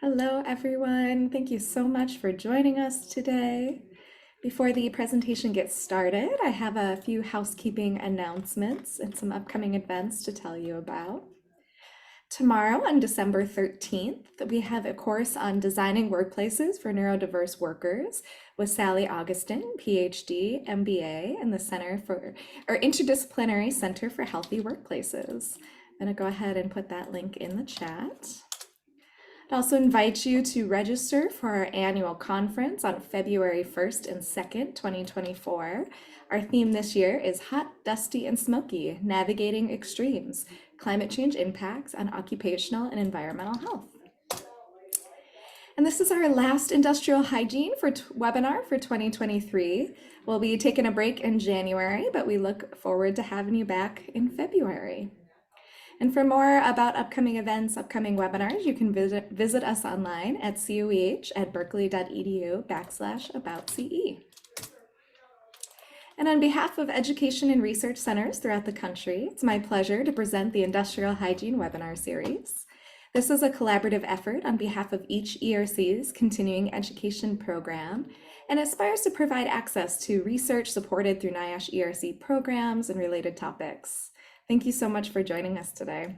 Hello, everyone. Thank you so much for joining us today. Before the presentation gets started, I have a few housekeeping announcements and some upcoming events to tell you about. Tomorrow, on December 13th, we have a course on designing workplaces for neurodiverse workers with Sally Augustin, PhD, MBA, and the Interdisciplinary Center for Healthy Workplaces. I'm going to go ahead and put that link in the chat. I'd also invite you to register for our annual conference on February 1st and 2nd, 2024. Our theme this year is Hot, Dusty, and Smoky, Navigating Extremes, Climate Change Impacts on Occupational and Environmental Health. And this is our last industrial hygiene webinar for 2023. We'll be taking a break in January, but we look forward to having you back in February. And for more about upcoming events, upcoming webinars, you can visit us online at coeh@berkeley.edu/aboutce. And on behalf of education and research centers throughout the country, it's my pleasure to present the Industrial Hygiene webinar series. This is a collaborative effort on behalf of each ERC's continuing education program and aspires to provide access to research supported through NIOSH ERC programs and related topics. Thank you so much for joining us today.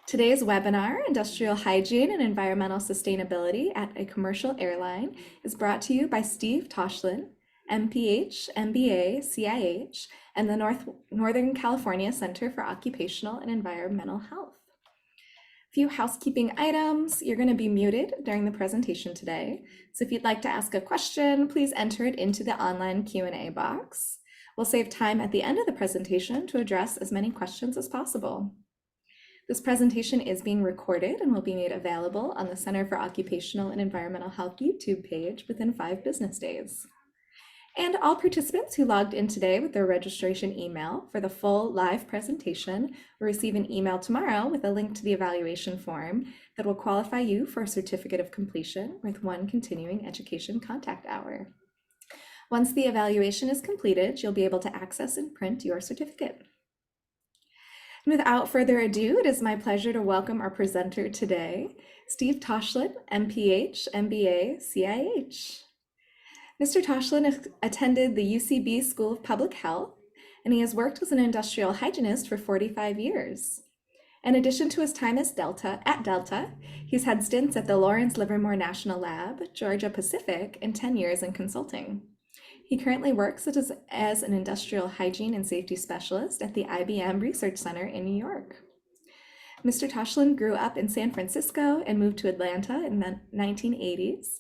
Today's webinar, Industrial Hygiene and Environmental Sustainability at a Commercial Airline, is brought to you by Steve Tochilin, MPH, MBA, CIH, and the Northern California Center for Occupational and Environmental Health. A few housekeeping items. You're going to be muted during the presentation today. So if you'd like to ask a question, please enter it into the online Q&A box. We'll save time at the end of the presentation to address as many questions as possible. This presentation is being recorded and will be made available on the Center for Occupational and Environmental Health YouTube page within 5 business days. And all participants who logged in today with their registration email for the full live presentation will receive an email tomorrow with a link to the evaluation form that will qualify you for a certificate of completion with 1 continuing education contact hour. Once the evaluation is completed, you'll be able to access and print your certificate. And without further ado, it is my pleasure to welcome our presenter today, Steve Tochilin, MPH, MBA, CIH. Mr. Tochilin attended the UCB School of Public Health, and he has worked as an industrial hygienist for 45 years. In addition to his time at Delta, he's had stints at the Lawrence Livermore National Lab, Georgia Pacific, and 10 years in consulting. He currently works as an industrial hygiene and safety specialist at the IBM Research Center in New York. Mr. Tochilin grew up in San Francisco and moved to Atlanta in the 1980s.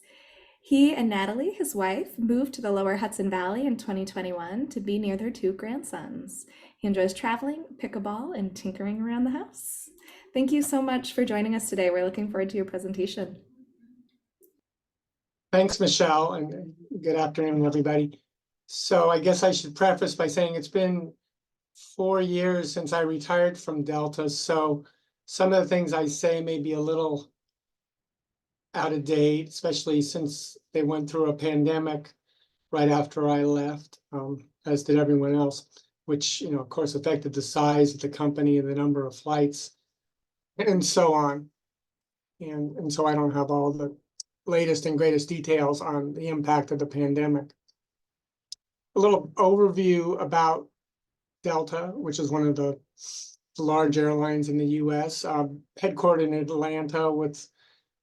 He and Natalie, his wife, moved to the Lower Hudson Valley in 2021 to be near their 2 grandsons. He enjoys traveling, pickleball, and tinkering around the house. Thank you so much for joining us today. We're looking forward to your presentation. Thanks, Michelle, and good afternoon, everybody. So I guess I should preface by saying it's been 4 years since I retired from Delta, so some of the things I say may be a little out of date, especially since they went through a pandemic right after I left, as did everyone else, which, of course, affected the size of the company and the number of flights and so on. And so I don't have all the latest and greatest details on the impact of the pandemic. A little overview about Delta, which is one of the large airlines in the US, headquartered in Atlanta with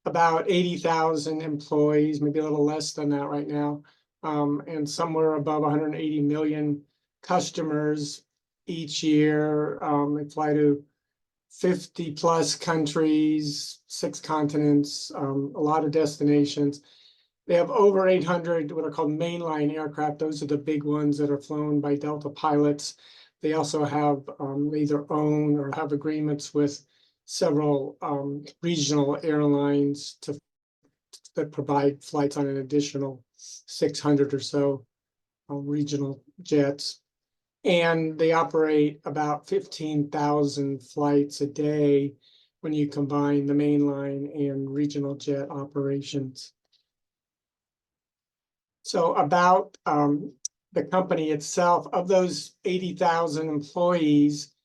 about 80,000 employees, maybe a little less than that right now, and somewhere above 180 million customers each year. They fly to 50 plus countries, 6 continents, a lot of destinations. They have over 800 what are called mainline aircraft. Those are the big ones that are flown by Delta pilots. They also have either own or have agreements with several regional airlines that provide flights on an additional 600 or so regional jets. And they operate about 15,000 flights a day when you combine the mainline and regional jet operations. So about the company itself, of those 80,000 employees,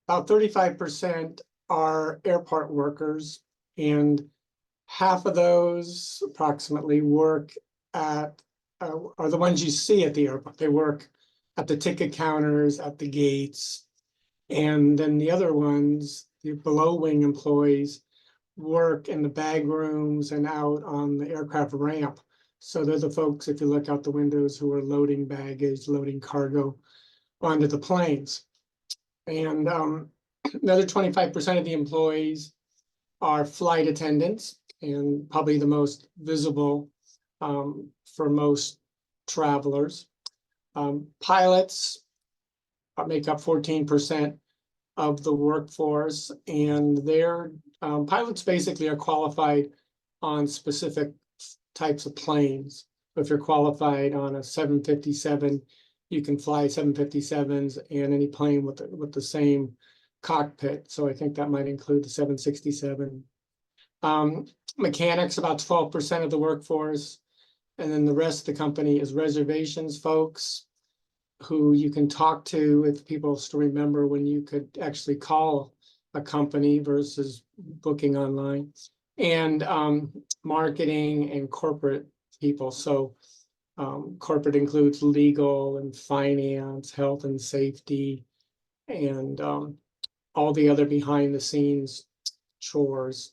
about 35% are airport workers, and Half of those approximately work at, are the ones you see at the airport. They work at the ticket counters, at the gates. And then the other ones, the below wing employees, work in the bag rooms and out on the aircraft ramp. So they're the folks, if you look out the windows, who are loading baggage, loading cargo onto the planes. And another 25% of the employees are flight attendants, and probably the most visible for most travelers. Pilots make up 14% of the workforce, and their pilots basically are qualified on specific types of planes. If you're qualified on a 757, you can fly 757s and any plane with the same cockpit. So I think that might include the 767. Mechanics, about 12% of the workforce. And then the rest of the company is reservations folks who you can talk to, if people still remember when you could actually call a company versus booking online, and marketing and corporate people. So corporate includes legal and finance, health and safety, and all the other behind the scenes chores.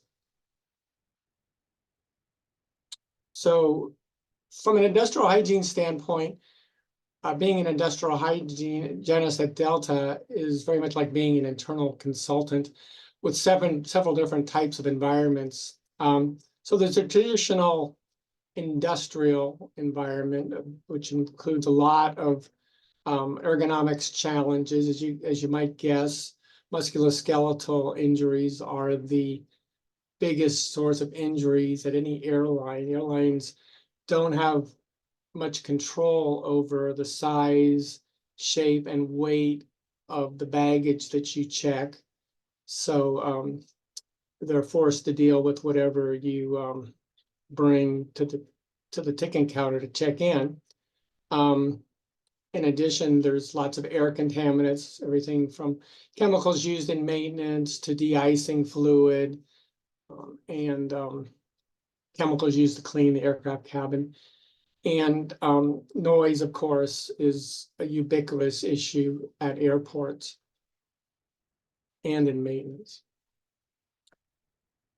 So from an industrial hygiene standpoint, being an industrial hygienist at Delta is very much like being an internal consultant with several different types of environments. So there's a traditional industrial environment, which includes a lot of ergonomics challenges, as you might guess. Musculoskeletal injuries are the biggest source of injuries at any airline. Airlines don't have much control over the size, shape, and weight of the baggage that you check. So they're forced to deal with whatever you bring to the ticket counter to check in. In addition, there's lots of air contaminants, everything from chemicals used in maintenance to de-icing fluid, and chemicals used to clean the aircraft cabin. And noise, of course, is a ubiquitous issue at airports and in maintenance.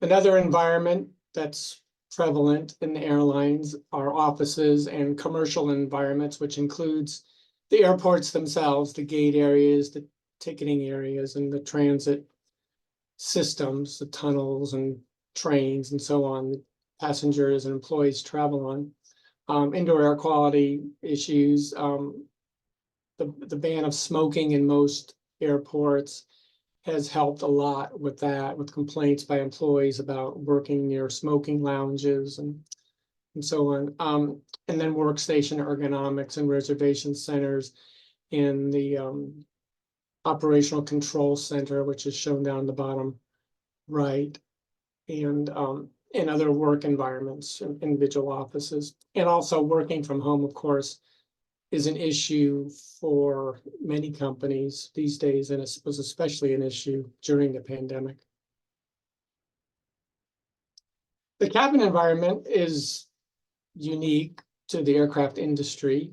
Another environment that's prevalent in the airlines are offices and commercial environments, which includes the airports themselves, the gate areas, the ticketing areas, and the transit systems, the tunnels and trains and so on, that passengers and employees travel on. Indoor air quality issues, the ban of smoking in most airports has helped a lot with that, with complaints by employees about working near smoking lounges and so on. And then workstation ergonomics and reservation centers in the operational control center, which is shown down the bottom right, and in other work environments, individual offices. And also working from home, of course, is an issue for many companies these days, and it was especially an issue during the pandemic. The cabin environment is unique to the aircraft industry.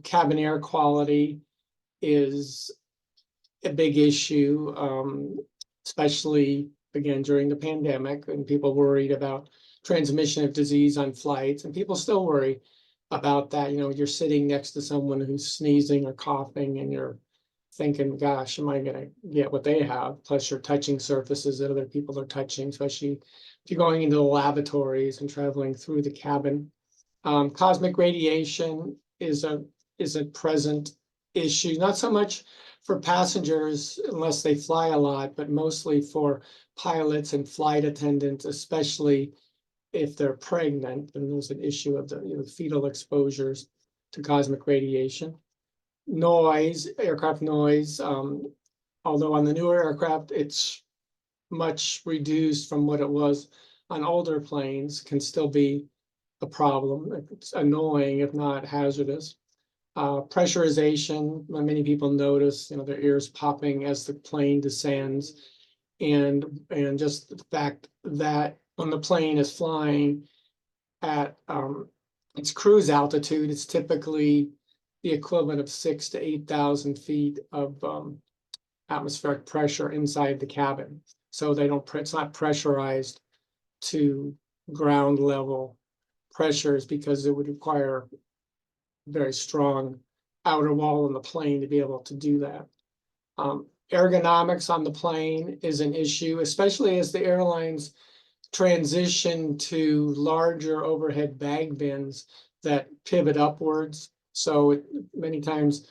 Cabin air quality is a big issue, especially again during the pandemic, and people worried about transmission of disease on flights, and people still worry about that. You know, you're sitting next to someone who's sneezing or coughing, and you're thinking, gosh, am I gonna get what they have? Plus you're touching surfaces that other people are touching, especially if you're going into the lavatories and traveling through the cabin. Cosmic radiation is a present issue, not so much for passengers unless they fly a lot, but mostly for pilots and flight attendants, especially if they're pregnant. And there's an issue of the fetal exposures to cosmic radiation. Noise, aircraft noise, although on the newer aircraft, it's much reduced from what it was on older planes, can still be a problem. It's annoying, if not hazardous. Pressurization, many people notice, their ears popping as the plane descends, and just the fact that when the plane is flying at its cruise altitude, it's typically the equivalent of 6,000 to 8,000 feet of atmospheric pressure inside the cabin. So it's not pressurized to ground level pressures because it would require very strong outer wall in the plane to be able to do that. Ergonomics on the plane is an issue, especially as the airlines transition to larger overhead bag bins that pivot upwards. So many times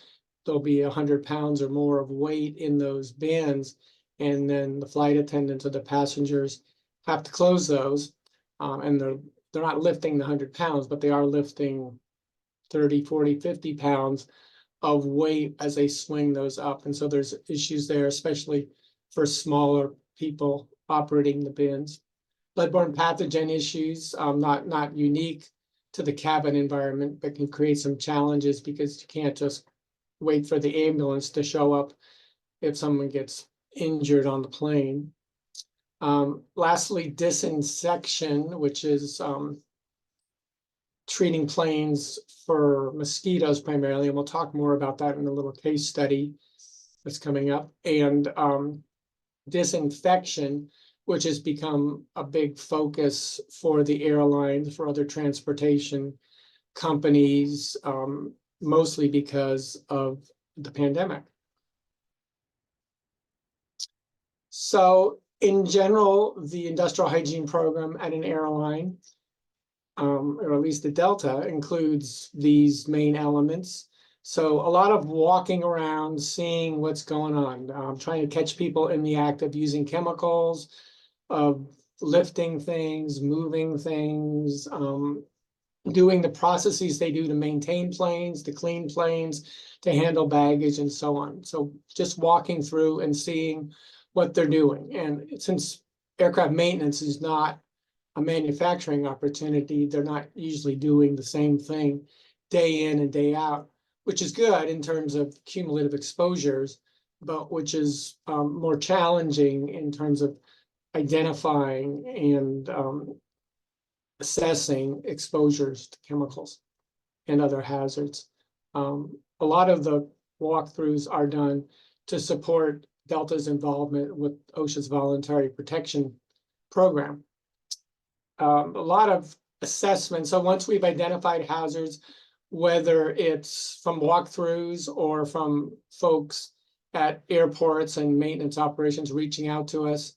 there'll be 100 pounds or more of weight in those bins, and then the flight attendants or the passengers have to close those. And they're not lifting the 100 pounds, but they are lifting 30, 40, 50 pounds of weight as they swing those up. And so there's issues there, especially for smaller people operating the bins. Bloodborne pathogen issues, not unique to the cabin environment, but can create some challenges because you can't just wait for the ambulance to show up if someone gets injured on the plane. Lastly, disinsection, which is treating planes for mosquitoes primarily, and we'll talk more about that in a little case study that's coming up, and disinfection, which has become a big focus for the airlines, for other transportation companies, mostly because of the pandemic. So in general, the industrial hygiene program at an airline, or at least the Delta, includes these main elements. So a lot of walking around, seeing what's going on, trying to catch people in the act of using chemicals, of lifting things, moving things, doing the processes they do to maintain planes, to clean planes, to handle baggage, and so on. So just walking through and seeing what they're doing. And since aircraft maintenance is not a manufacturing opportunity, they're not usually doing the same thing day in and day out, which is good in terms of cumulative exposures, but which is more challenging in terms of identifying and assessing exposures to chemicals and other hazards. A lot of the walkthroughs are done to support Delta's involvement with OSHA's voluntary protection program. A lot of assessments. So once we've identified hazards, whether it's from walkthroughs or from folks at airports and maintenance operations reaching out to us,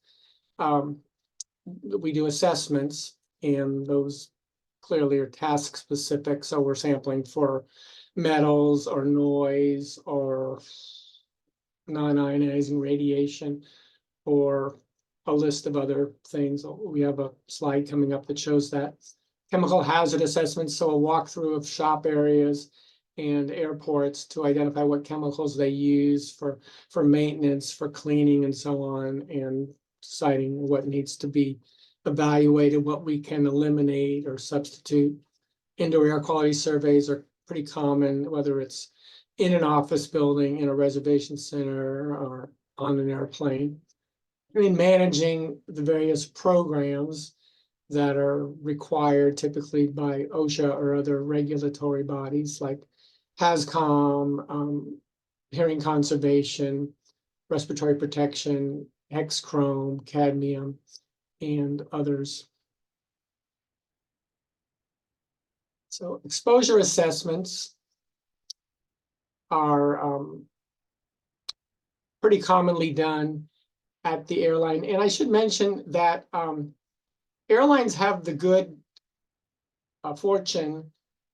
we do assessments, and those clearly are task specific. So we're sampling for metals or noise or non-ionizing radiation or a list of other things. We have a slide coming up that shows that. Chemical hazard assessments, so a walkthrough of shop areas and airports to identify what chemicals they use for maintenance, for cleaning, and so on, and deciding what needs to be evaluated, what we can eliminate or substitute. Indoor air quality surveys are pretty common, whether it's in an office building, in a reservation center, or on an airplane. I mean, managing the various programs that are required typically by OSHA or other regulatory bodies like HAZCOM, hearing conservation, respiratory protection, X-chrome, cadmium, and others. So exposure assessments are pretty commonly done at the airline. And I should mention that airlines have the good fortune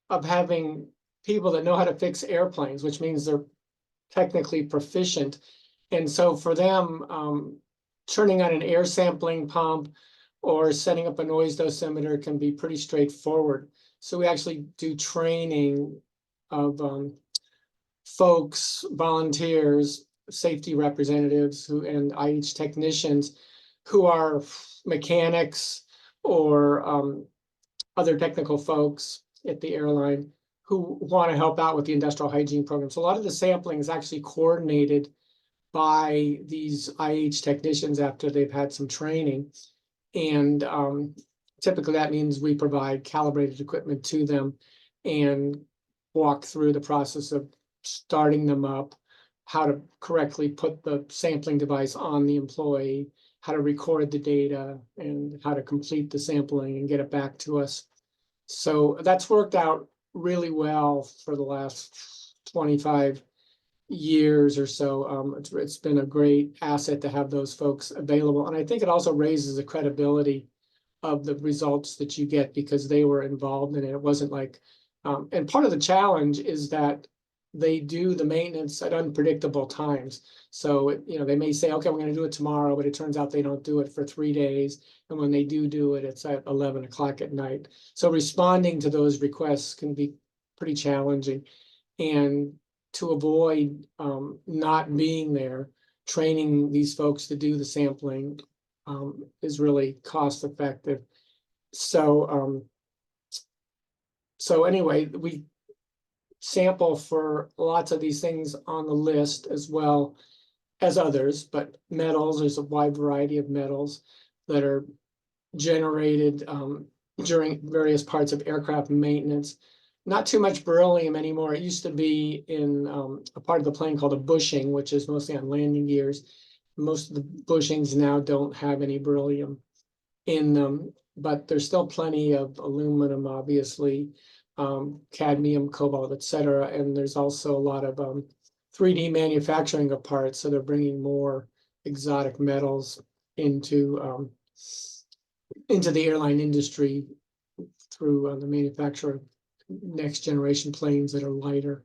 of having people that know how to fix airplanes, which means they're technically proficient. And so for them, turning on an air sampling pump or setting up a noise dosimeter can be pretty straightforward. So we actually do training of folks, volunteers, safety representatives and IH technicians who are mechanics or other technical folks at the airline who want to help out with the industrial hygiene program. So a lot of the sampling is actually coordinated by these IH technicians after they've had some training. And typically that means we provide calibrated equipment to them and walk through the process of starting them up, how to correctly put the sampling device on the employee, how to record the data, and how to complete the sampling and get it back to us. So that's worked out really well for the last 25 years or so. It's been a great asset to have those folks available. And I think it also raises the credibility of the results that you get because they were involved in it. It wasn't like, and part of the challenge is that they do the maintenance at unpredictable times. So, they may say, okay, we're going to do it tomorrow, but it turns out they don't do it for 3 days. And when they do it, it's at 11 o'clock at night. So responding to those requests can be pretty challenging. And to avoid not being there, training these folks to do the sampling is really cost effective. So, so anyway, we sample for lots of these things on the list as well as others, but metals, there's a wide variety of metals that are generated during various parts of aircraft maintenance. Not too much beryllium anymore. It used to be in a part of the plane called a bushing, which is mostly on landing gears. Most of the bushings now don't have any beryllium in them, but there's still plenty of aluminum, obviously, cadmium, cobalt, etc. And there's also a lot of 3D manufacturing of parts, so they're bringing more exotic metals into the airline industry through the manufacture of next generation planes that are lighter.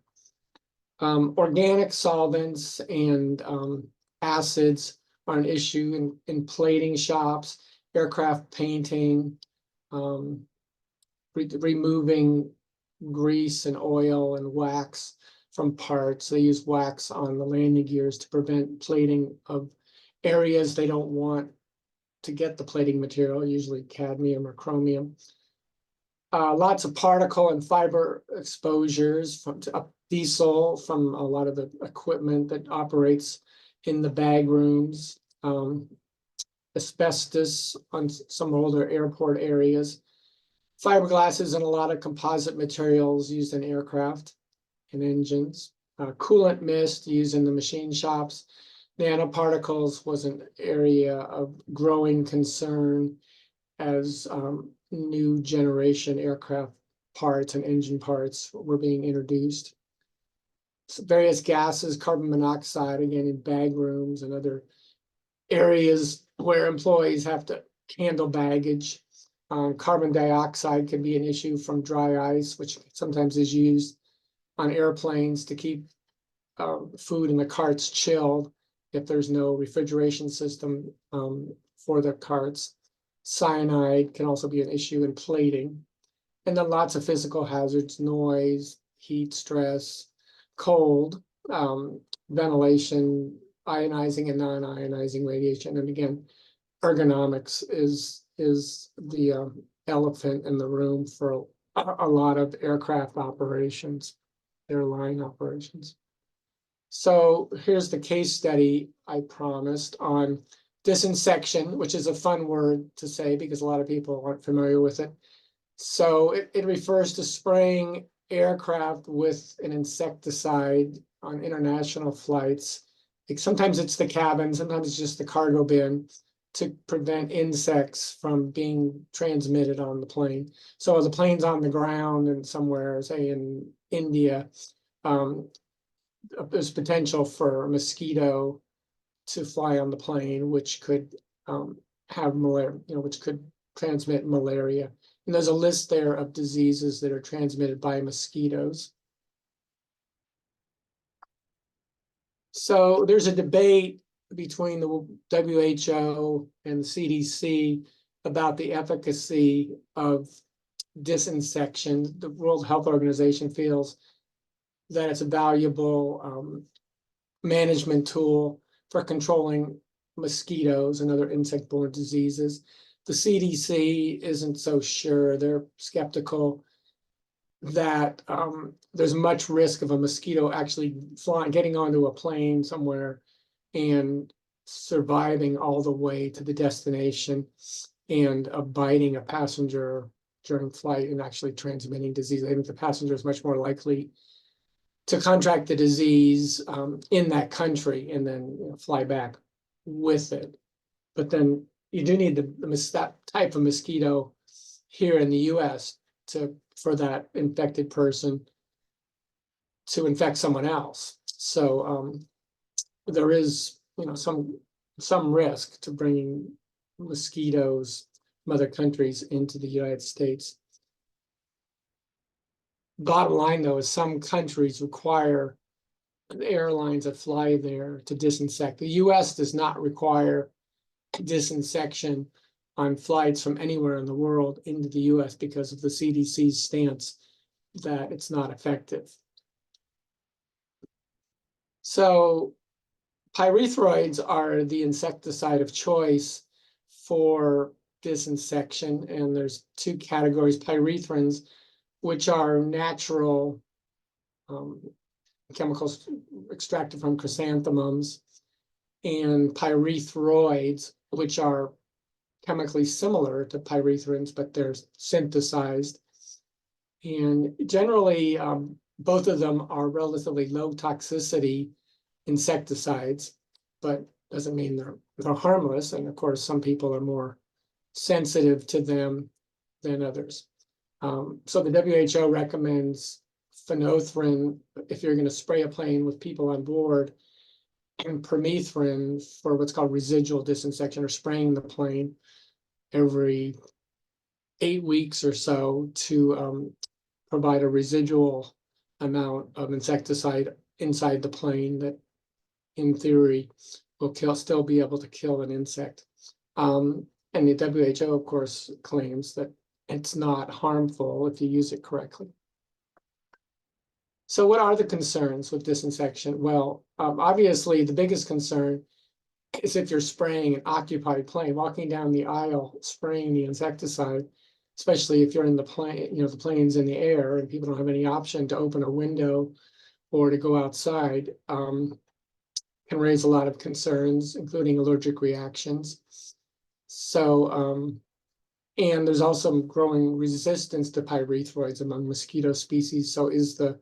Organic solvents and acids are an issue in plating shops, aircraft painting, removing grease and oil and wax from parts. They use wax on the landing gears to prevent plating of areas they don't want to get the plating material, usually cadmium or chromium. Lots of particle and fiber exposures from diesel from a lot of the equipment that operates in the bag rooms. Asbestos on some older airport areas. Fiberglasses and a lot of composite materials used in aircraft and engines. Coolant mist used in the machine shops. Nanoparticles was an area of growing concern as new generation aircraft parts and engine parts were being introduced. So various gases, carbon monoxide, again, in bag rooms and other areas where employees have to handle baggage. Carbon dioxide can be an issue from dry ice, which sometimes is used on airplanes to keep food in the carts chilled if there's no refrigeration system for the carts. Cyanide can also be an issue in plating. And then lots of physical hazards, noise, heat, stress, cold, ventilation, ionizing and non-ionizing radiation. And again, ergonomics is the elephant in the room for a lot of aircraft operations, airline operations. So here's the case study I promised on disinsection, which is a fun word to say because a lot of people aren't familiar with it. So it refers to spraying aircraft with an insecticide on international flights. Like sometimes it's the cabin, sometimes it's just the cargo bin to prevent insects from being transmitted on the plane. So as the plane's on the ground and somewhere, say in India, there's potential for a mosquito to fly on the plane, which could have malaria, which could transmit malaria. And there's a list there of diseases that are transmitted by mosquitoes. So there's a debate between the WHO and the CDC about the efficacy of disinsection. The World Health Organization feels that it's a valuable management tool for controlling mosquitoes and other insect-borne diseases. The CDC isn't so sure. They're skeptical that there's much risk of a mosquito actually getting onto a plane somewhere and surviving all the way to the destination. and biting a passenger during flight and actually transmitting disease. I think the passenger is much more likely to contract the disease in that country and then fly back with it. But then you do need that type of mosquito here in the US for that infected person to infect someone else. So there is some risk to bringing mosquitoes from other countries into the United States. Bottom line, though, is some countries require the airlines that fly there to disinfect. The US does not require disinfection on flights from anywhere in the world into the US because of the CDC's stance that it's not effective. So pyrethroids are the insecticide of choice for disinfection, and there's two categories: pyrethrins, which are natural chemicals extracted from chrysanthemums, and pyrethroids, which are chemically similar to pyrethrins, but they're synthesized. And generally, both of them are relatively low toxicity insecticides, but doesn't mean they're harmless. And of course, some people are more sensitive to them than others. So the WHO recommends phenolphthalein if you're going to spray a plane with people on board, and permethrin for what's called residual disinfection, or spraying the plane every 8 weeks or so to provide a residual amount of insecticide inside the plane that, in theory, will still be able to kill an insect. And the WHO, of course, claims that it's not harmful if you use it correctly. So what are the concerns with disinfection? Well, obviously, the biggest concern is if you're spraying an occupied plane, walking down the aisle, spraying the insecticide, especially if you're in the plane, the plane's in the air and people don't have any option to open a window or to go outside, can raise a lot of concerns, including allergic reactions. So, and there's also growing resistance to pyrethroids among mosquito species. So is the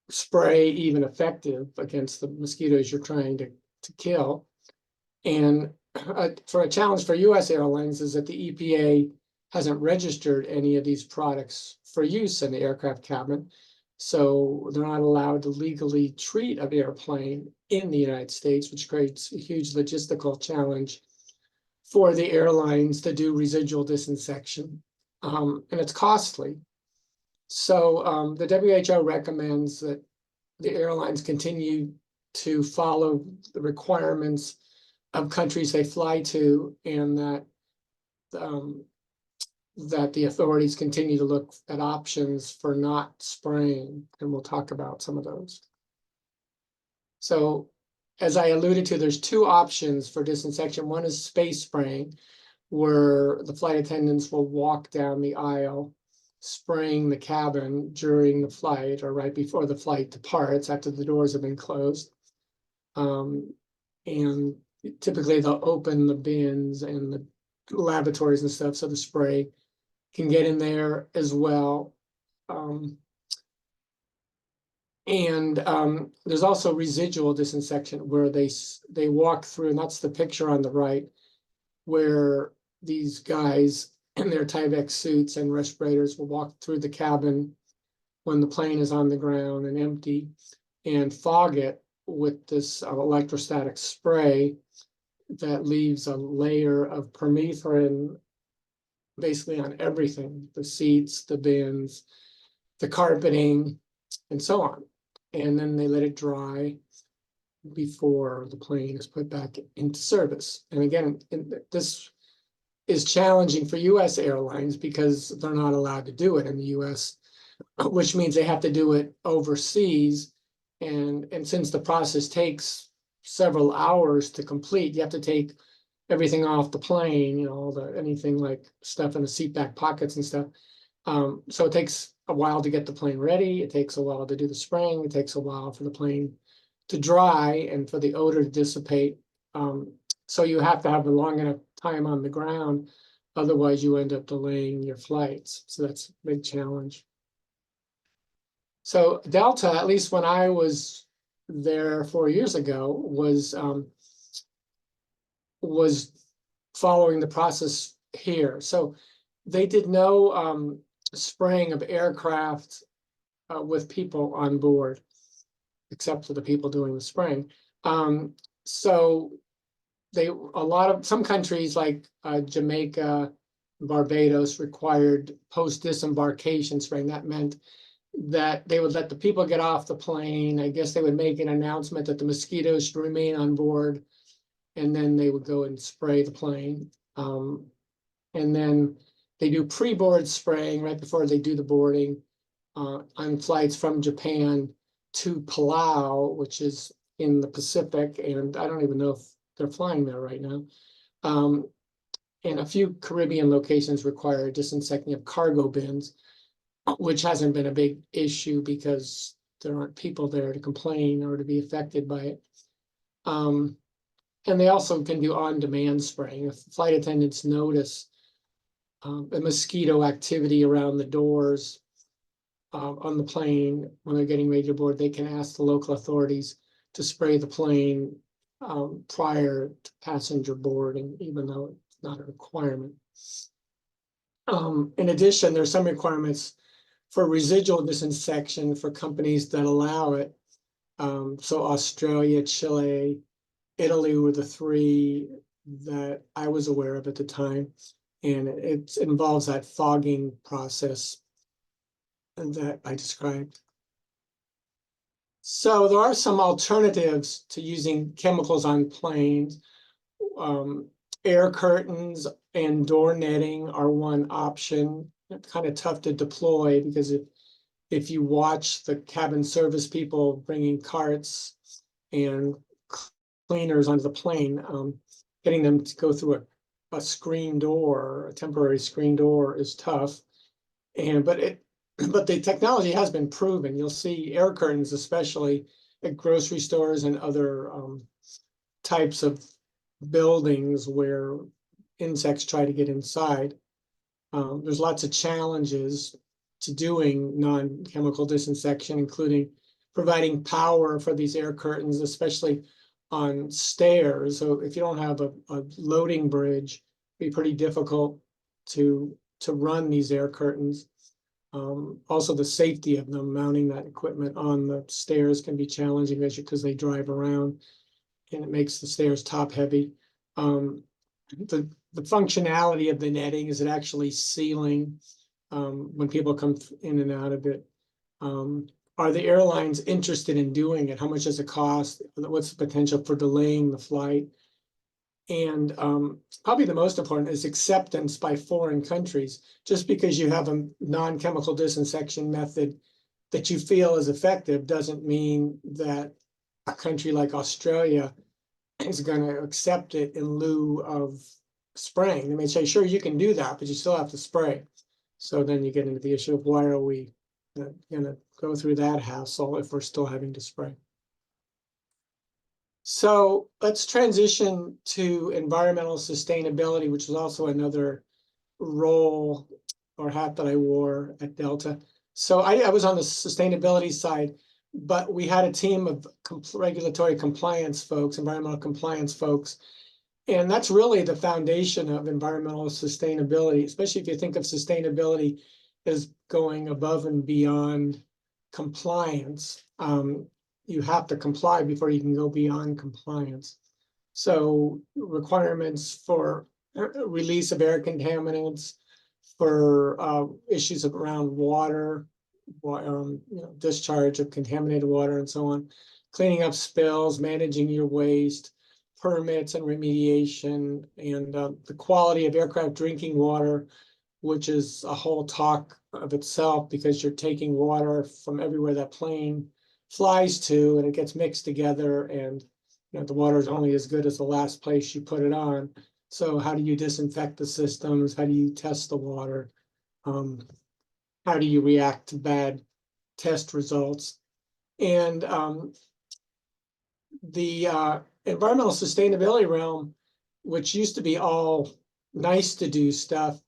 spray even effective against the mosquitoes you're trying to kill? And for a challenge for US airlines is that the EPA hasn't registered any of these products for use in the aircraft cabin. So they're not allowed to legally treat an airplane in the United States, which creates a huge logistical challenge for the airlines to do residual disinfection. And it's costly. So the WHO recommends that the airlines continue to follow the requirements of countries they fly to, and that the authorities continue to look at options for not spraying, and we'll talk about some of those. So as I alluded to, there's two options for disinfection. One is space spraying, where the flight attendants will walk down the aisle spraying the cabin during the flight or right before the flight departs after the doors have been closed. And typically they'll open the bins and the lavatories and stuff so the spray can get in there as well. There's also residual disinfection where they walk through, and that's the picture on the right, where these guys in their Tyvek suits and respirators will walk through the cabin when the plane is on the ground and empty and fog it with this electrostatic spray that leaves a layer of permethrin basically on everything: the seats, the bins, the carpeting, and so on. And then they let it dry before the plane is put back into service. And again, this is challenging for US airlines because they're not allowed to do it in the US, which means they have to do it overseas. And since the process takes several hours to complete, you have to take everything off the plane, anything like stuff in the seat back pockets and stuff. So it takes a while to get the plane ready. It takes a while to do the spraying. It takes a while for the plane to dry and for the odor to dissipate. So you have to have a long enough time on the ground. Otherwise, you end up delaying your flights. So that's a big challenge. So Delta, at least when I was there 4 years ago, was following the process here. So they did no spraying of aircraft with people on board, except for the people doing the spraying. So some countries like Jamaica, Barbados required post-disembarkation spraying. That meant that they would let the people get off the plane. I guess they would make an announcement that the mosquitoes should remain on board, and then they would go and spray the plane. And then they do pre-board spraying right before they do the boarding on flights from Japan to Palau, which is in the Pacific, and I don't even know if they're flying there right now. And a few Caribbean locations require disinfecting of cargo bins, which hasn't been a big issue because there aren't people there to complain or to be affected by it. And they also can do on-demand spraying. If flight attendants notice the mosquito activity around the doors on the plane when they're getting ready to board, they can ask the local authorities to spray the plane prior to passenger boarding, even though it's not a requirement. In addition, there's some requirements for residual disinfection for companies that allow it. So Australia, Chile, Italy were the three that I was aware of at the time. And it involves that fogging process that I described. So there are some alternatives to using chemicals on planes. Air curtains and door netting are one option. It's kind of tough to deploy because if you watch the cabin service people bringing carts and cleaners onto the plane, getting them to go through a screen door, a temporary screen door, is tough. But the technology has been proven. You'll see air curtains, especially at grocery stores and other types of buildings where insects try to get inside. There's lots of challenges to doing non-chemical disinfection, including providing power for these air curtains, especially on stairs. So if you don't have a loading bridge, it'd be pretty difficult to run these air curtains. Also, the safety of them, mounting that equipment on the stairs can be challenging because they drive around and it makes the stairs top heavy. The functionality of the netting is it actually sealing when people come in and out of it. Are the airlines interested in doing it? How much does it cost? What's the potential for delaying the flight? And probably the most important is acceptance by foreign countries. Just because you have a non-chemical disinfection method that you feel is effective doesn't mean that a country like Australia is going to accept it in lieu of spraying. They may say, sure, you can do that, but you still have to spray. So then you get into the issue of why are we going to go through that hassle if we're still having to spray. So let's transition to environmental sustainability, which is also another role or hat that I wore at Delta. So I was on the sustainability side, but we had a team of regulatory compliance folks, environmental compliance folks, and that's really the foundation of environmental sustainability, especially if you think of sustainability as going above and beyond compliance. You have to comply before you can go beyond compliance. So requirements for release of air contaminants, for issues around water, discharge of contaminated water and so on, cleaning up spills, managing your waste, permits and remediation, and the quality of aircraft drinking water, which is a whole talk of itself because you're taking water from everywhere that plane flies to and it gets mixed together, and the water is only as good as the last place you put it on. So how do you disinfect the systems? How do you test the water? How do you react to bad test results? And the environmental sustainability realm which used to be all nice to do stuff,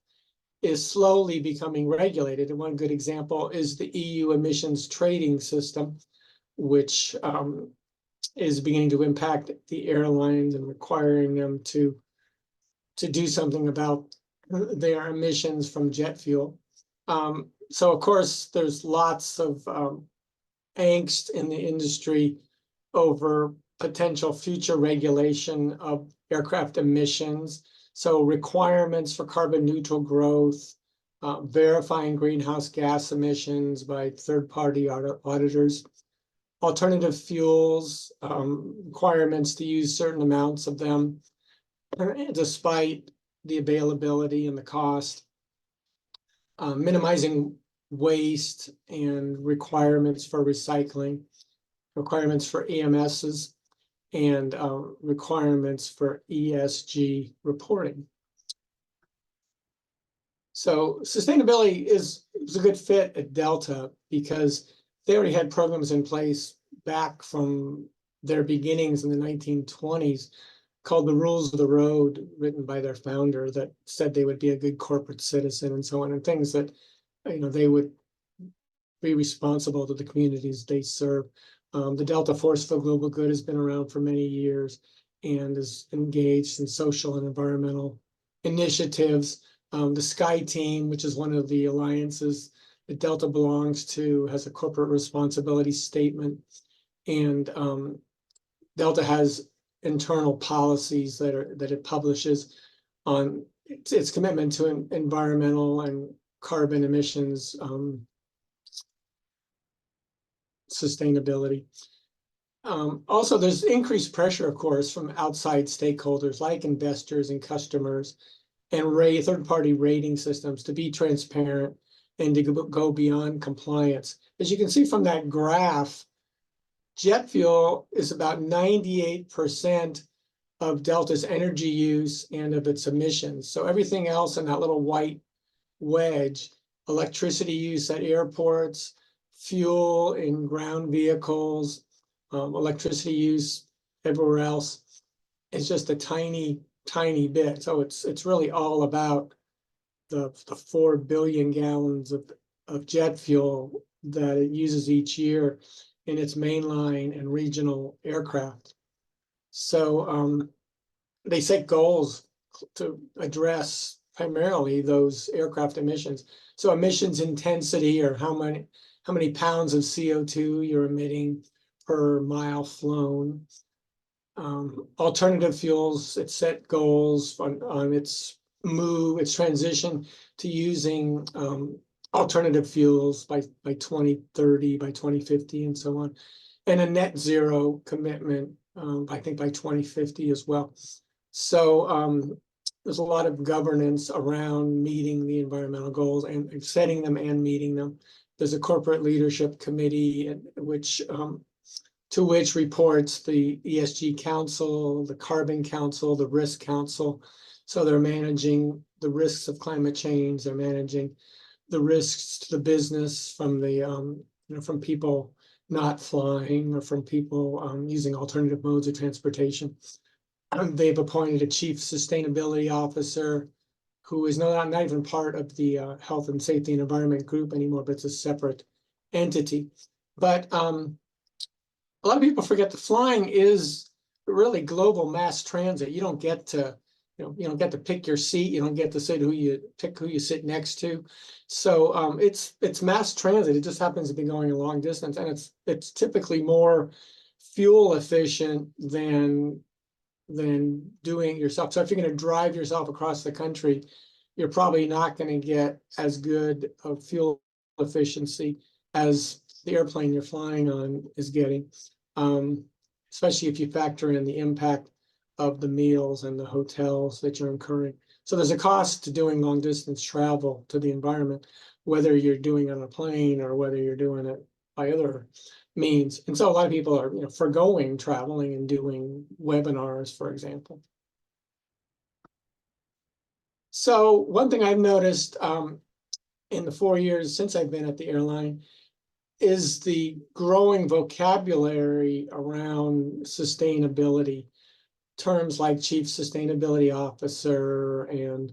is slowly becoming regulated. And one good example is the EU emissions trading system, which is beginning to impact the airlines and requiring them to do something about their emissions from jet fuel. So of course, there's lots of angst in the industry over potential future regulation of aircraft emissions. So requirements for carbon neutral growth, verifying greenhouse gas emissions by third-party auditors, alternative fuels, requirements to use certain amounts of them, despite the availability and the cost, minimizing waste and requirements for recycling, requirements for EMSs, and requirements for ESG reporting. So sustainability is a good fit at Delta because they already had programs in place back from their beginnings in the 1920s called the Rules of the Road, written by their founder, that said they would be a good corporate citizen and so on, and things that, you know, they would be responsible to the communities they serve. The Delta Force for Global Good has been around for many years and is engaged in social and environmental initiatives. The Sky Team, which is one of the alliances that Delta belongs to, has a corporate responsibility statement. And Delta has internal policies that it publishes on its commitment to environmental and carbon emissions sustainability. Also, there's increased pressure, of course, from outside stakeholders like investors and customers and third-party rating systems to be transparent and to go beyond compliance. As you can see from that graph, jet fuel is about 98% of Delta's energy use and of its emissions. So everything else in that little white wedge, electricity use at airports, fuel in ground vehicles, electricity use everywhere else, is just a tiny bit. So it's really all about the 4 billion gallons of jet fuel that it uses each year in its mainline and regional aircraft. So they set goals to address primarily those aircraft emissions. So emissions intensity, or how many pounds of CO2 you're emitting per mile flown. Alternative fuels, it set goals on its transition to using alternative fuels by 2030, by 2050, and so on, and a net zero commitment, I think by 2050 as well. So there's a lot of governance around meeting the environmental goals and setting them and meeting them. There's a corporate leadership committee to which reports the ESG Council, the Carbon Council, the Risk Council. So they're managing the risks of climate change. They're managing the risks to the business from the from people not flying or from people using alternative modes of transportation. They've appointed a chief sustainability officer who is not even part of the health and safety and environment group anymore, but it's a separate entity. But a lot of people forget that flying is really global mass transit. You don't get to, you don't get to pick your seat. You don't get to say who you sit next to. So it's mass transit. It just happens to be going a long distance, and it's typically more fuel efficient than doing it yourself. So if you're going to drive yourself across the country, you're probably not going to get as good of fuel efficiency as the airplane you're flying on is getting, especially if you factor in the impact of the meals and the hotels that you're incurring. So there's a cost to doing long distance travel to the environment, whether you're doing it on a plane or whether you're doing it by other means. And so a lot of people are forgoing traveling and doing webinars, for example. So one thing I've noticed in the 4 years since I've been at the airline is the growing vocabulary around sustainability. terms like chief sustainability officer and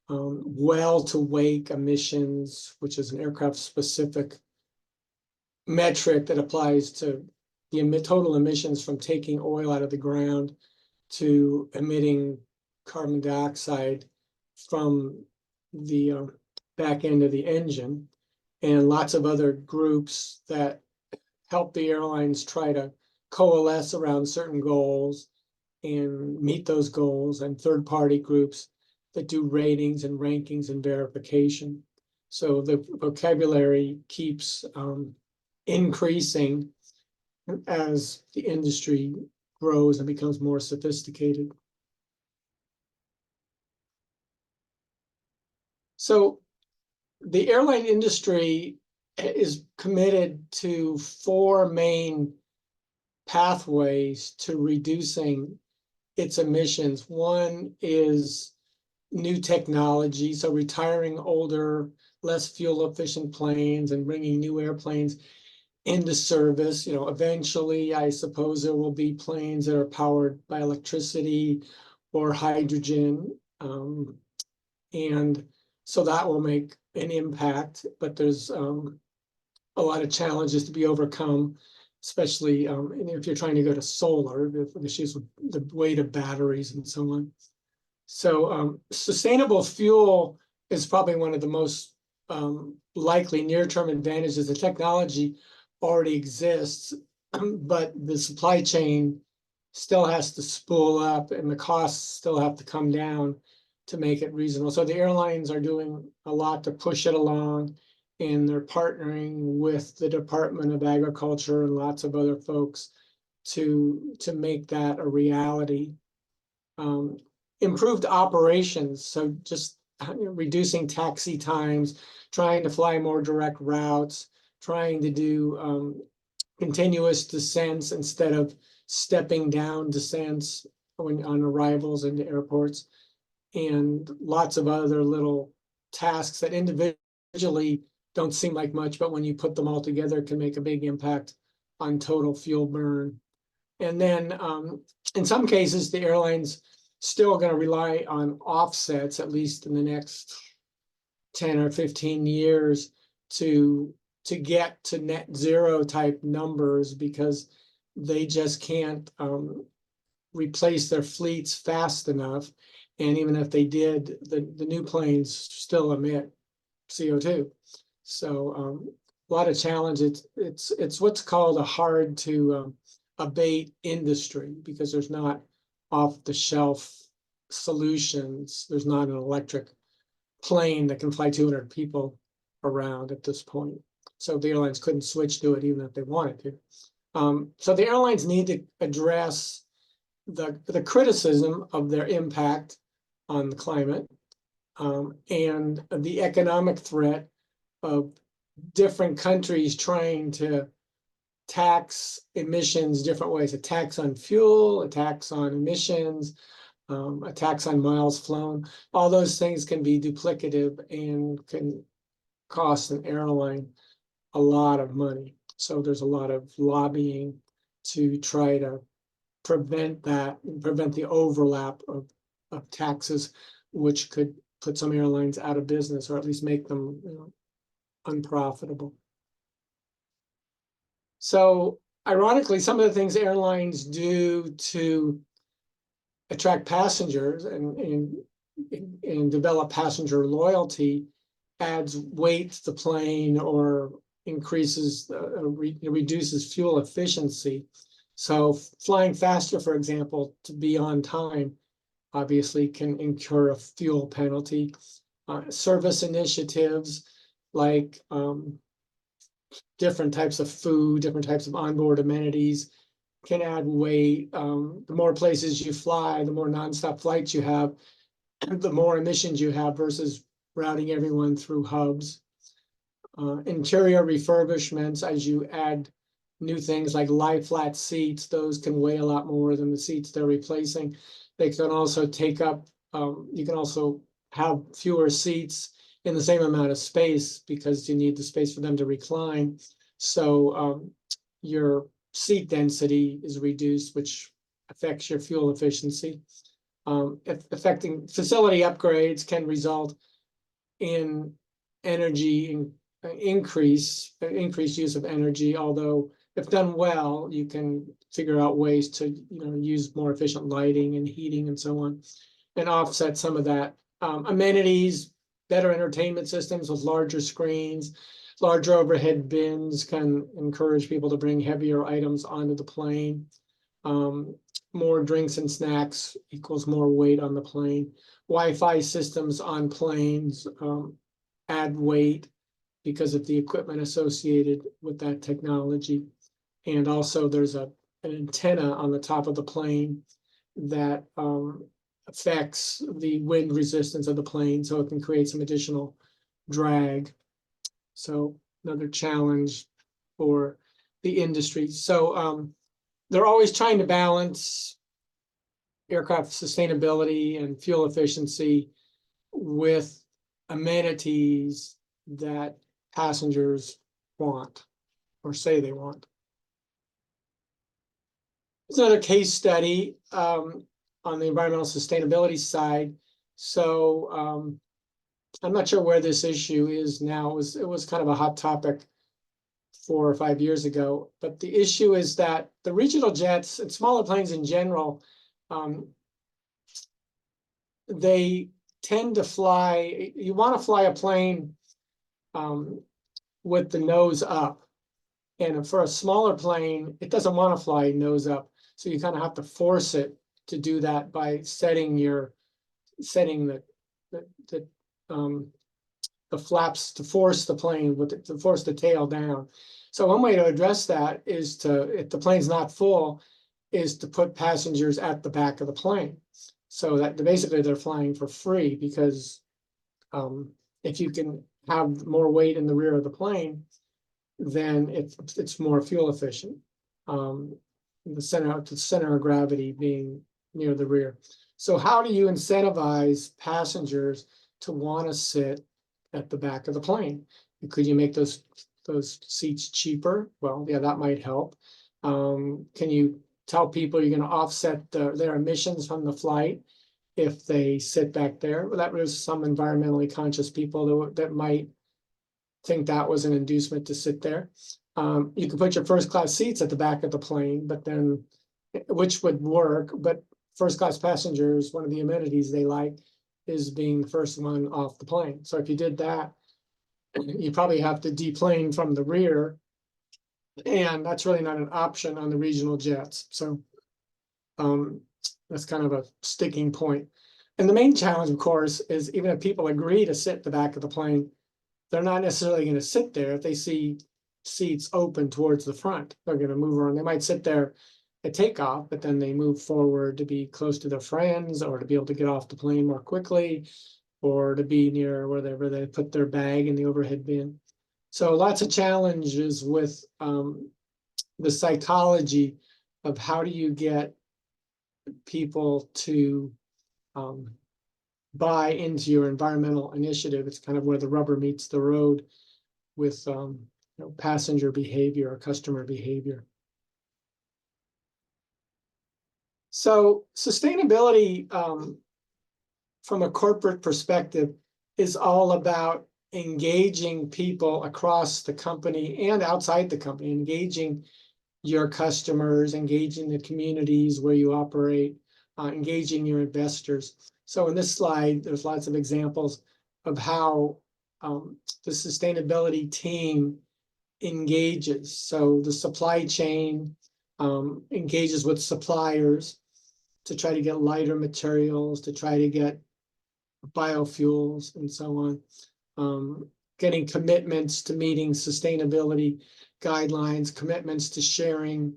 well to wake emissions, which is an aircraft specific metric that applies to the total emissions from taking oil out of the ground to emitting carbon dioxide from the back end of the engine, and lots of other groups that help the airlines try to coalesce around certain goals and meet those goals, and third-party groups that do ratings and rankings and verification. So the vocabulary keeps increasing as the industry grows and becomes more sophisticated. So the airline industry is committed to 4 main pathways to reducing its emissions. One is new technology, so retiring older, less fuel efficient planes and bringing new airplanes into service. You know, eventually, I suppose there will be planes that are powered by electricity or hydrogen. And so that will make an impact, but there's a lot of challenges to be overcome, especially if you're trying to go to solar, the issues with the weight of batteries and so on. So sustainable fuel is probably one of the most likely near-term advantages. The technology already exists, but the supply chain still has to spool up and the costs still have to come down to make it reasonable. So the airlines are doing a lot to push it along, and they're partnering with the Department of Agriculture and lots of other folks to make that a reality. Improved operations, so just reducing taxi times, trying to fly more direct routes, trying to do continuous descents instead of stepping down descents on arrivals into airports, and lots of other little tasks that individually don't seem like much, but when you put them all together, can make a big impact on total fuel burn. And then in some cases, the airlines still going to rely on offsets, at least in the next 10 or 15 years, to get to net zero type numbers, because they just can't replace their fleets fast enough. And even if they did, the new planes still emit CO2. So a lot of challenge. It's what's called a hard to abate industry, because there's not off the shelf solutions. There's not an electric plane that can fly 200 people around at this point. So the airlines couldn't switch to it even if they wanted to. So the airlines need to address the criticism of their impact on the climate, and the economic threat of different countries trying to tax emissions different ways. A tax on fuel, a tax on emissions, a tax on miles flown. All those things can be duplicative and can cost an airline a lot of money. So there's a lot of lobbying to try to prevent that, prevent the overlap of taxes, which could put some airlines out of business, or at least make them unprofitable. So ironically, some of the things airlines do to attract passengers and develop passenger loyalty adds weight to the plane or increases, reduces fuel efficiency. So flying faster, for example, to be on time, obviously can incur a fuel penalty. Service initiatives like different types of food, different types of onboard amenities can add weight. The more places you fly, the more nonstop flights you have, the more emissions you have versus routing everyone through hubs. Interior refurbishments, as you add new things like lie flat seats, those can weigh a lot more than the seats they're replacing. They can also take up, you can also have fewer seats in the same amount of space because you need the space for them to recline. So your seat density is reduced, which affects your fuel efficiency. Affecting facility upgrades can result in energy increased use of energy, although if done well, you can figure out ways to use more efficient lighting and heating and so on, and offset some of that. Amenities, better entertainment systems with larger screens, larger overhead bins can encourage people to bring heavier items onto the plane. More drinks and snacks equals more weight on the plane. Wi-Fi systems on planes add weight because of the equipment associated with that technology. And also there's an antenna on the top of the plane that affects the wind resistance of the plane, so it can create some additional drag. So another challenge for the industry. So they're always trying to balance aircraft sustainability and fuel efficiency with amenities that passengers want or say they want. It's another case study on the environmental sustainability side. So I'm not sure where this issue is now. It was kind of a hot topic 4 or 5 years ago, but the issue is that the regional jets and smaller planes in general, they tend to fly. You want to fly a plane with the nose up, and for a smaller plane, it doesn't want to fly nose up. So you kind of have to force it to do that by setting the flaps to force the plane to force the tail down. So one way to address that is to, if the plane's not full, is to put passengers at the back of the plane, so that basically they're flying for free, because if you can have more weight in the rear of the plane, then it's more fuel efficient. The center of gravity being near the rear. So how do you incentivize passengers to want to sit at the back of the plane? Could you make those seats cheaper? Well, yeah, that might help. Can you tell people you're going to offset their emissions from the flight if they sit back there? Well, that was some environmentally conscious people that might think that was an inducement to sit there. You could put your first class seats at the back of the plane, but then, which would work, but first class passengers, one of the amenities they like is being the first one off the plane. So if you did that, you probably have to deplane from the rear, and that's really not an option on the regional jets. So that's kind of a sticking point. And the main challenge, of course, is even if people agree to sit at the back of the plane, they're not necessarily going to sit there if they see seats open towards the front. They're going to move around. They might sit there at takeoff, but then they move forward to be close to their friends, or to be able to get off the plane more quickly, or to be near wherever they put their bag in the overhead bin. So lots of challenges with the psychology of how do you get people to buy into your environmental initiative. It's kind of where the rubber meets the road with passenger behavior or customer behavior. So sustainability from a corporate perspective is all about engaging people across the company and outside the company, engaging your customers, engaging the communities where you operate, engaging your investors. So in this slide, there's lots of examples of how the sustainability team engages. So the supply chain engages with suppliers to try to get lighter materials, to try to get biofuels and so on, getting commitments to meeting sustainability guidelines, commitments to sharing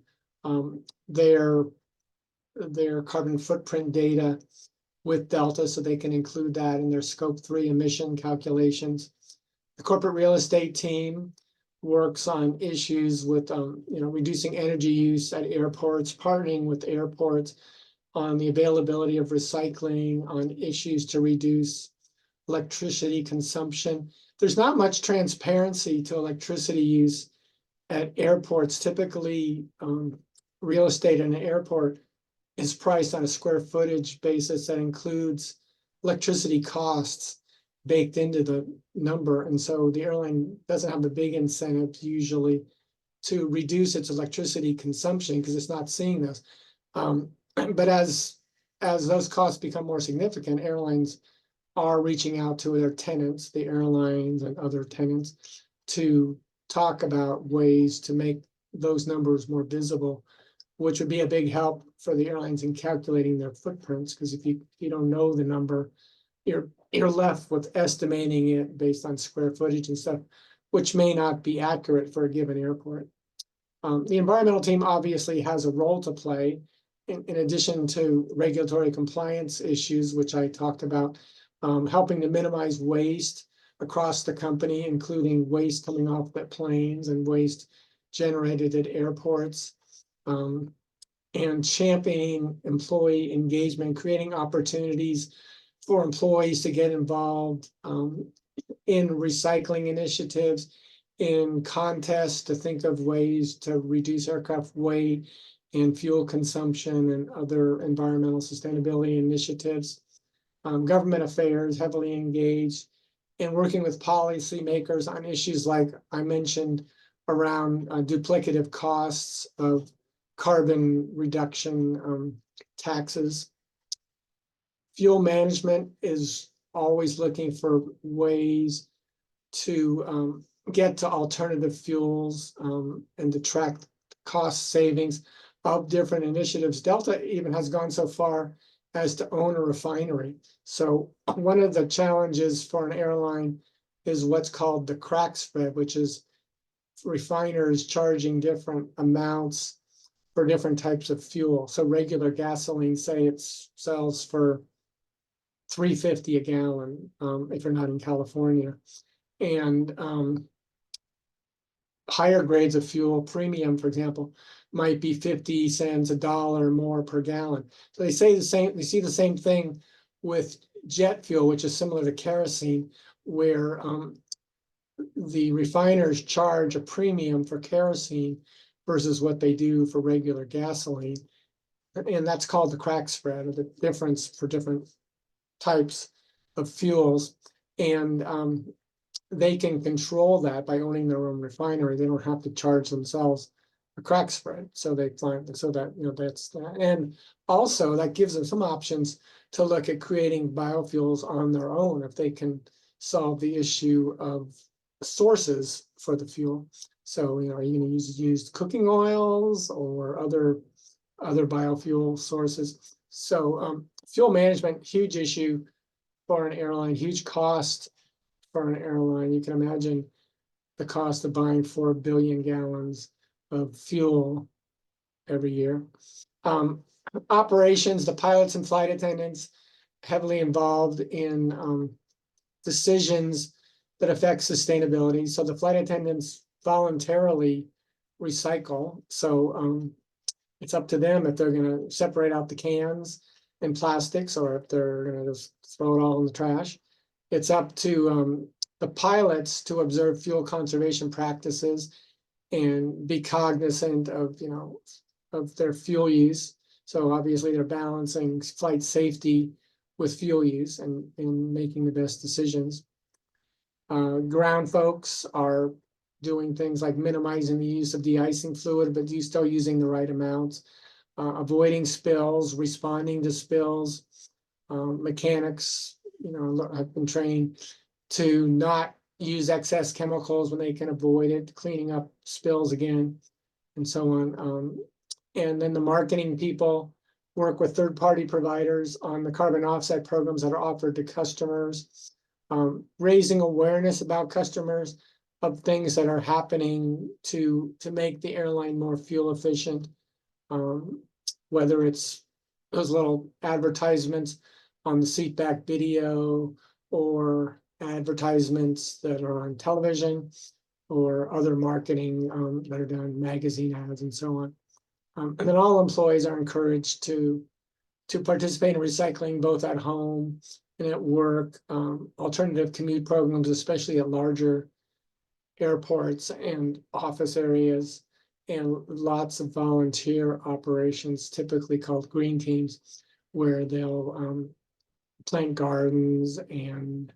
their carbon footprint data with Delta, so they can include that in their Scope 3 emission calculations. The corporate real estate team works on issues with reducing energy use at airports, partnering with airports on the availability of recycling, on issues to reduce electricity consumption. There's not much transparency to electricity use at airports. Typically, real estate in an airport is priced on a square footage basis that includes electricity costs baked into the number. And so the airline doesn't have a big incentive usually to reduce its electricity consumption because it's not seeing this. But as those costs become more significant, airlines are reaching out to their tenants, the airlines and other tenants, to talk about ways to make those numbers more visible, which would be a big help for the airlines in calculating their footprints. Because if you don't know the number, you're left with estimating it based on square footage and stuff, which may not be accurate for a given airport. The environmental team obviously has a role to play in addition to regulatory compliance issues, which I talked about, helping to minimize waste across the company, including waste coming off the planes and waste generated at airports, and championing employee engagement, creating opportunities for employees to get involved in recycling initiatives, in contests to think of ways to reduce aircraft weight and fuel consumption and other environmental sustainability initiatives. Government affairs, heavily engaged in working with policymakers on issues like I mentioned around duplicative costs of carbon reduction taxes. Fuel management is always looking for ways to get to alternative fuels and to track cost savings of different initiatives. Delta even has gone so far as to own a refinery. So one of the challenges for an airline is what's called the crack spread, which is refiners charging different amounts for different types of fuel. So regular gasoline, say it sells for $3.50 a gallon if you're not in California. And higher grades of fuel, premium, for example, might be 50 cents, $1 more per gallon. So they see the same thing with jet fuel, which is similar to kerosene, where the refiners charge a premium for kerosene versus what they do for regular gasoline. And that's called the crack spread, or the difference for different types of fuels. And they can control that by owning their own refinery. They don't have to charge themselves a crack spread. So they find so that that's that. And also that gives them some options to look at creating biofuels on their own if they can solve the issue of sources for the fuel. So are you going to use used cooking oils or other biofuel sources? So fuel management, huge issue for an airline, huge cost for an airline. You can imagine the cost of buying 4 billion gallons of fuel every year. Operations, the pilots and flight attendants heavily involved in decisions that affect sustainability. So the flight attendants voluntarily recycle. So it's up to them if they're going to separate out the cans and plastics or if they're going to just throw it all in the trash. It's up to the pilots to observe fuel conservation practices and be cognizant of of their fuel use. So obviously they're balancing flight safety with fuel use and making the best decisions. Ground folks are doing things like minimizing the use of de-icing fluid, but still using the right amounts, avoiding spills, responding to spills. Mechanics, have been trained to not use excess chemicals when they can avoid it, cleaning up spills again, and so on. And then the marketing people work with third-party providers on the carbon offset programs that are offered to customers, raising awareness about customers of things that are happening to make the airline more fuel efficient, whether it's those little advertisements on the seatback video or advertisements that are on television or other marketing that are done, magazine ads and so on. And then all employees are encouraged to participate in recycling both at home and at work, alternative commute programs, especially at larger airports and office areas, and lots of volunteer operations, typically called green teams, where they'll plant gardens and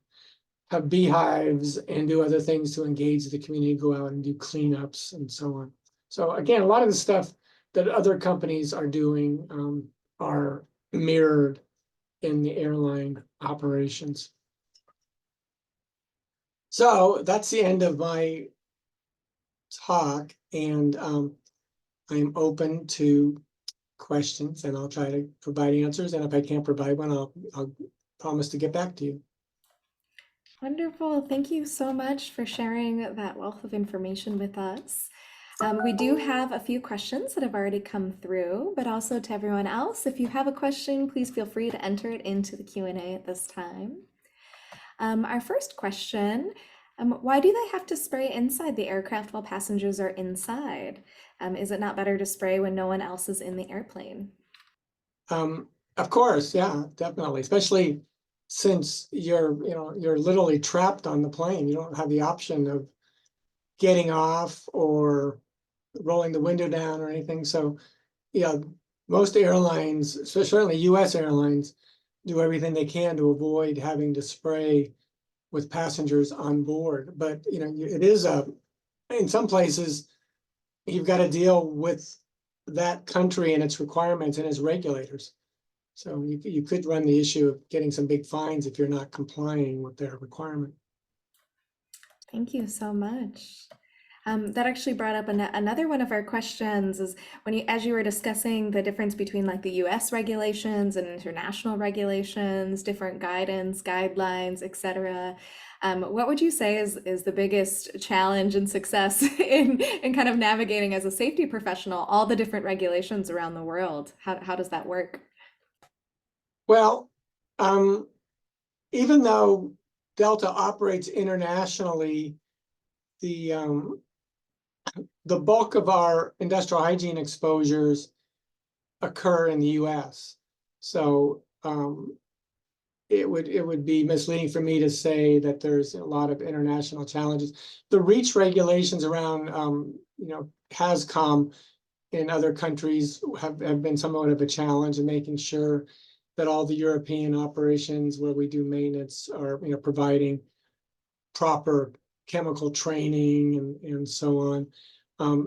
have beehives and do other things to engage the community, go out and do cleanups and so on. So again, a lot of the stuff that other companies are doing are mirrored in the airline operations. So that's the end of my talk, and I'm open to questions, and I'll try to provide answers. And if I can't provide one, I'll promise to get back to you. Wonderful. Thank you so much for sharing that wealth of information with us. We do have a few questions that have already come through, but also to everyone else, if you have a question, please feel free to enter it into the Q&A at this time. Our first question, why do they have to spray inside the aircraft while passengers are inside? Is it not better to spray when no one else is in the airplane? Of course, yeah, definitely, especially since you're literally trapped on the plane. You don't have the option of getting off or rolling the window down or anything. So, yeah, most airlines, certainly US airlines, do everything they can to avoid having to spray with passengers on board. But, it is in some places, you've got to deal with that country and its requirements and its regulators. So you could run the issue of getting some big fines if you're not complying with their requirement. Thank you so much. That actually brought up another one of our questions is as you were discussing the difference between like the US regulations and international regulations, different guidance, guidelines, etc. What would you say is the biggest challenge and success in kind of navigating as a safety professional, all the different regulations around the world? How does that work? Well, even though Delta operates internationally, the bulk of our industrial hygiene exposures occur in the US. So it would be misleading for me to say that there's a lot of international challenges. The REACH regulations around HAZCOM in other countries have been somewhat of a challenge in making sure that all the European operations where we do maintenance are providing proper chemical training and so on.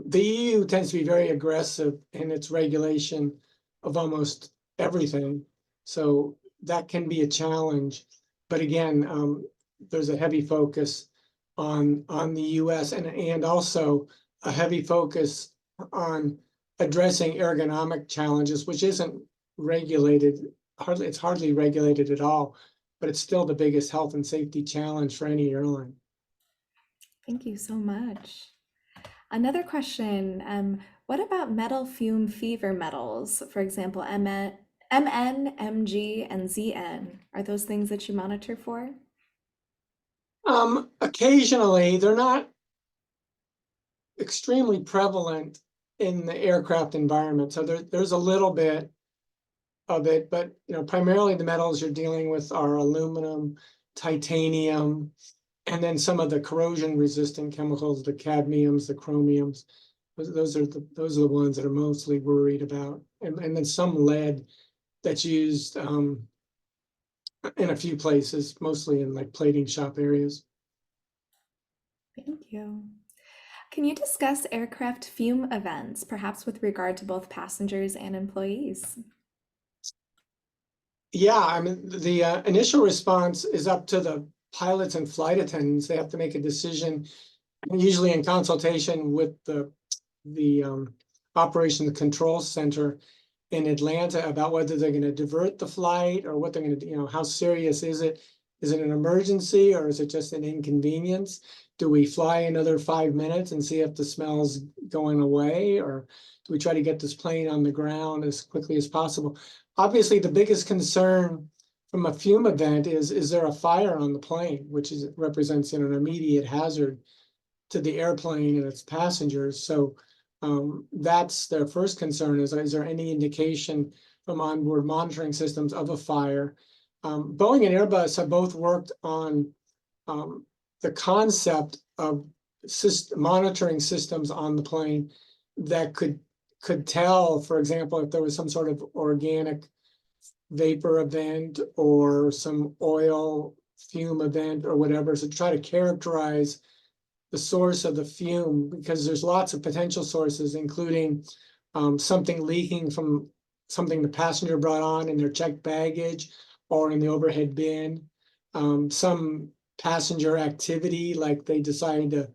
The EU tends to be very aggressive in its regulation of almost everything, so that can be a challenge. But again, there's a heavy focus on the US and also a heavy focus on addressing ergonomic challenges, which isn't regulated. It's hardly regulated at all, but it's still the biggest health and safety challenge for any airline. Thank you so much. Another question, what about metal fume fever metals? For example, MN, MG, and ZN. Are those things that you monitor for? Occasionally, they're not extremely prevalent in the aircraft environment. So there's a little bit of it, but primarily the metals you're dealing with are aluminum, titanium, and then some of the corrosion-resistant chemicals, the cadmiums, the chromiums. Those are the ones that are mostly worried about, and then some lead that's used in a few places, mostly in like plating shop areas. Thank you. Can you discuss aircraft fume events, perhaps with regard to both passengers and employees? Yeah, I mean, the initial response is up to the pilots and flight attendants. They have to make a decision, usually in consultation with the operations control center in Atlanta, about whether they're going to divert the flight or what they're going to do. How serious is it? Is it an emergency or is it just an inconvenience? Do we fly another 5 minutes and see if the smell's going away, or do we try to get this plane on the ground as quickly as possible? Obviously, the biggest concern from a fume event is there a fire on the plane, which represents an immediate hazard to the airplane and its passengers. So that's their first concern: is there any indication from onboard monitoring systems of a fire? Boeing and Airbus have both worked on the concept of monitoring systems on the plane that could tell, for example, if there was some sort of organic vapor event or some oil fume event or whatever. So try to characterize the source of the fume, because there's lots of potential sources, including something leaking from something the passenger brought on in their checked baggage or in the overhead bin. Some passenger activity, like they decide to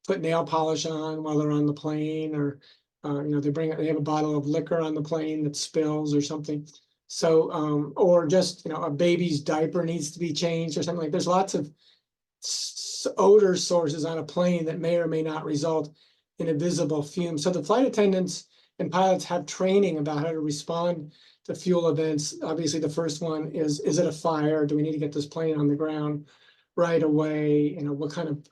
put nail polish on while they're on the plane, or they have a bottle of liquor on the plane that spills or something. So or just a baby's diaper needs to be changed or something. Like there's lots of odor sources on a plane that may or may not result in a visible fume. So the flight attendants and pilots have training about how to respond to fuel events. Obviously, the first one is it a fire? Do we need to get this plane on the ground right away? What kind of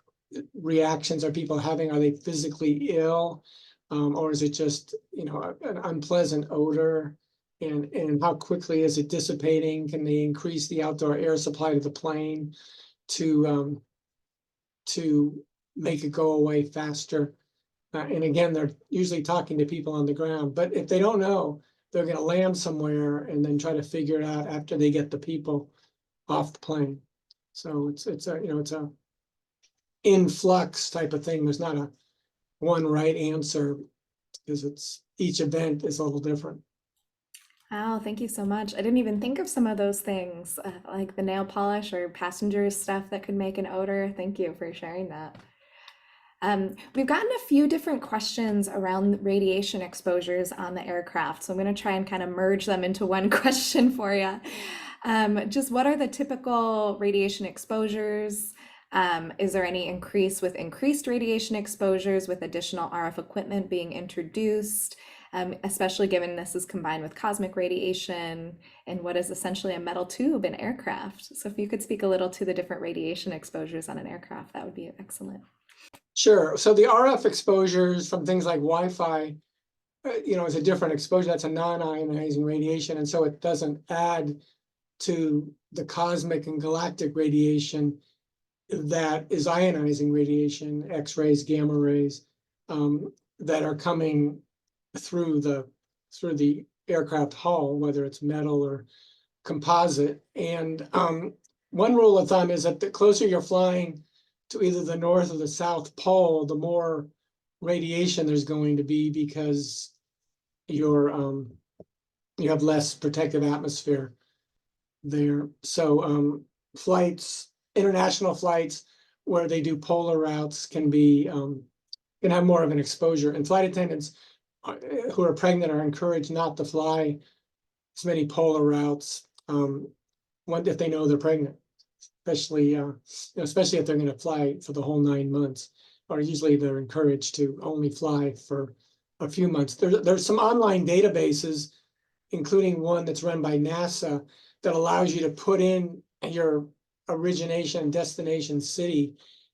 reactions are people having? Are they physically ill? Or is it just, an unpleasant odor? And how quickly is it dissipating? Can they increase the outdoor air supply to the plane to make it go away faster? And again, they're usually talking to people on the ground, but if they don't know, they're going to land somewhere and then try to figure it out after they get the people off the plane. So it's a influx type of thing. There's not a one right answer, because each event is a little different. Wow, thank you so much. I didn't even think of some of those things, like the nail polish or passenger stuff that could make an odor. Thank you for sharing that. We've gotten a few different questions around radiation exposures on the aircraft, so I'm going to try and kind of merge them into one question for you. Just what are the typical radiation exposures? Is there any increase with increased radiation exposures with additional RF equipment being introduced, especially given this is combined with cosmic radiation and what is essentially a metal tube in aircraft? So if you could speak a little to the different radiation exposures on an aircraft, that would be excellent. Sure. So the RF exposures from things like Wi-Fi, is a different exposure. That's a non-ionizing radiation, and so it doesn't add to the cosmic and galactic radiation that is ionizing radiation, X-rays, gamma rays, that are coming through the aircraft hull, whether it's metal or composite. And one rule of thumb is that the closer you're flying to either the North or the South Pole, the more radiation there's going to be, because you have less protective atmosphere there. So international flights where they do polar routes can have more of an exposure. And flight attendants who are pregnant are encouraged not to fly as many polar routes if they know they're pregnant, especially if they're going to fly for the whole 9 months. Or usually they're encouraged to only fly for a few months. There's some online databases, including one that's run by NASA, that allows you to put in your origination and destination city.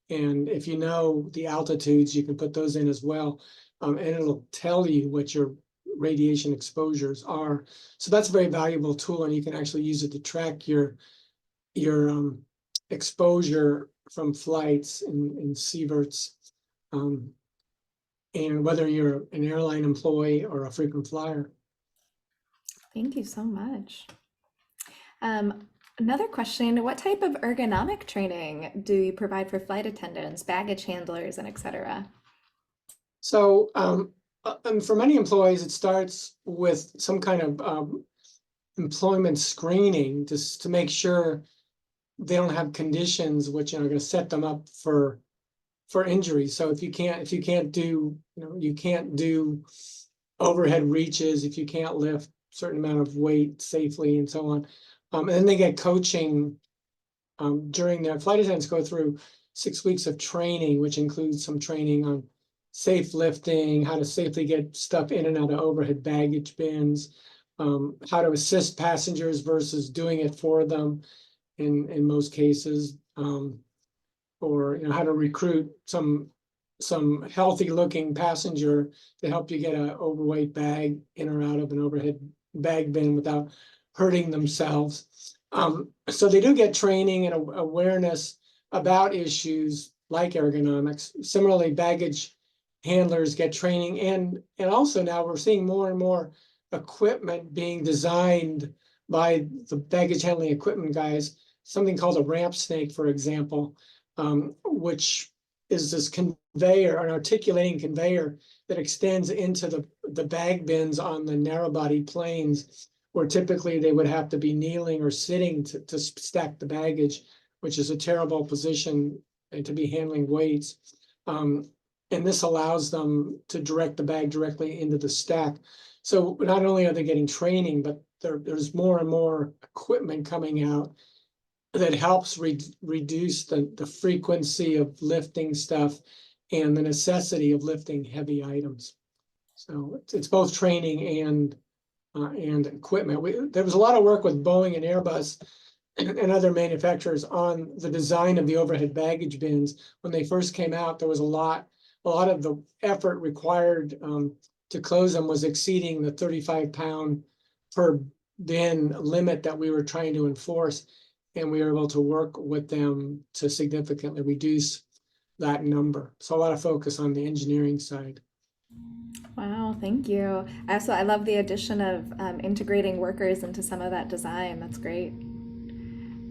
And if you know the altitudes, you can put those in as well. And it'll tell you what your radiation exposures are. So that's a very valuable tool, and you can actually use it to track your exposure from flights and sieverts, and whether you're an airline employee or a frequent flyer. Thank you so much. Another question, what type of ergonomic training do you provide for flight attendants, baggage handlers, and et cetera? So and for many employees, it starts with some kind of employment screening, just to make sure they don't have conditions which are going to set them up for injury. So if you can't do overhead reaches, if you can't lift a certain amount of weight safely, and so on, and then they get coaching during their flight attendants go through 6 weeks of training, which includes some training on safe lifting, how to safely get stuff in and out of overhead baggage bins, how to assist passengers versus doing it for them in most cases, or how to recruit some healthy looking passenger to help you get an overweight bag in or out of an overhead bag bin without hurting themselves. So they do get training and awareness about issues like ergonomics. Similarly, baggage handlers get training, and also now we're seeing more and more equipment being designed by the baggage handling equipment guys, something called a ramp snake, for example, which is this conveyor, an articulating conveyor that extends into the bag bins on the narrow body planes, where typically they would have to be kneeling or sitting to stack the baggage, which is a terrible position and to be handling weights. And this allows them to direct the bag directly into the stack. So not only are they getting training, but there's more and more equipment coming out that helps reduce the frequency of lifting stuff and the necessity of lifting heavy items. So it's both training and equipment. There was a lot of work with Boeing and Airbus and other manufacturers on the design of the overhead baggage bins. When they first came out, there was a lot of the effort required to close them was exceeding the 35-pound per bin limit that we were trying to enforce. And we were able to work with them to significantly reduce that number. So a lot of focus on the engineering side. Wow, thank you. I love the addition of integrating workers into some of that design. That's great.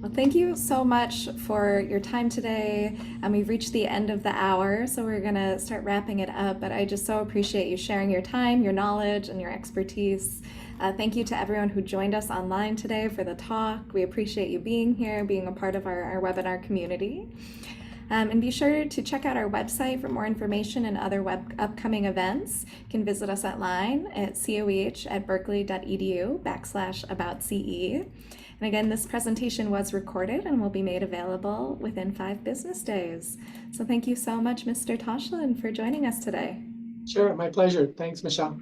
Well, thank you so much for your time today. We've reached the end of the hour, so we're going to start wrapping it up. But I just so appreciate you sharing your time, your knowledge, and your expertise. Thank you to everyone who joined us online today for the talk. We appreciate you being here, being a part of our webinar community. And be sure to check out our website for more information and other upcoming events. You can visit us online at coh@berkeley.edu/aboutce. And again, this presentation was recorded and will be made available within 5 business days. So thank you so much, Mr. Tochilin, for joining us today. Sure, my pleasure. Thanks, Michelle.